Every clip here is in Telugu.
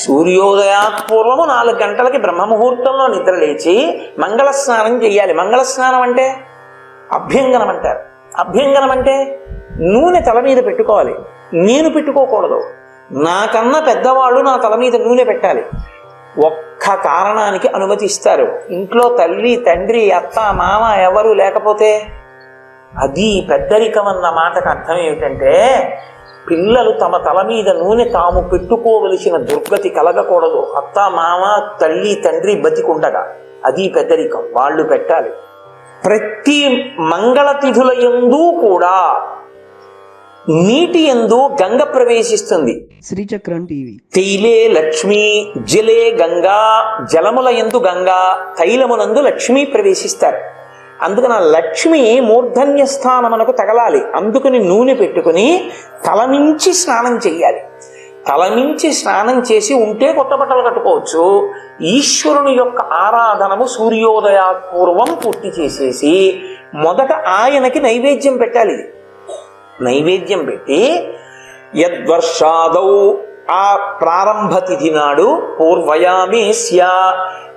సూర్యోదయాత్ పూర్వము 4 గంటలకి బ్రహ్మముహూర్తంలో నిద్ర లేచి మంగళ స్నానం చెయ్యాలి. మంగళ స్నానం అంటే అభ్యంగనం అంటారు. అభ్యంగనం అంటే నూనె తల మీద పెట్టుకోవాలి. నేను పెట్టుకోకూడదు. నాకన్నా పెద్దవాళ్ళు నా తల మీద నూనె పెట్టాలి. ఒక్క కారణానికి అనుమతిస్తారు. ఇంట్లో తల్లి తండ్రి అత్త మామ ఎవరు లేకపోతే అది పెద్దరికం అన్న మాటకు అర్థం ఏమిటంటే పిల్లలు తమ తల మీద నూనె తాము పెట్టుకోవలసిన దుర్గతి కలగకూడదు. అత్త మామ తల్లి తండ్రి బతికుండగా అది పెద్దరికం. వాళ్ళు పెట్టాలి. ప్రతి మంగళతిథుల యందు కూడా నీటి యందు గంగ ప్రవేశిస్తుంది. శ్రీచక్రం టీవీ. తైలే లక్ష్మి జలే గంగా, జలముల యందు గంగా, తైలమునందు లక్ష్మి ప్రవేశిస్తారు. అందుకని ఆ లక్ష్మి మూర్ధన్య స్థానమునకు తగలాలి. అందుకని నూనె పెట్టుకుని తలమించి స్నానం చెయ్యాలి. తలమించి స్నానం చేసి ఉంటే కొత్త బట్టలు కట్టుకోవచ్చు. ఈశ్వరుని యొక్క ఆరాధనము సూర్యోదయాపూర్వం పూర్తి చేసేసి మొదట ఆయనకి నైవేద్యం పెట్టాలి. నైవేద్యం పెట్టి యద్వర్షాదౌ ఆ ప్రారంభ తిథి నాడు పూర్వయామేస్య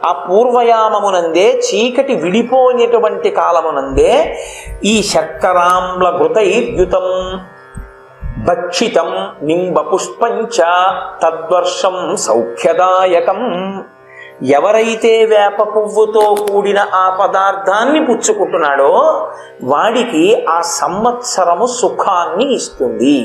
ఆ పూర్వయామమునందే చీకటి విడిపోయినటువంటి కాలమునందే ఈ శర్కరాంబ్ల ఘృతైర్యుతం భక్షితం నింబ పుష్పంచ తద్వర్షం సౌఖ్యదాయకం. ఎవరైతే వేప పువ్వుతో కూడిన ఆ పదార్థాన్ని పుచ్చుకుంటున్నాడో వాడికి ఆ సంవత్సరము సుఖాన్ని ఇస్తుంది.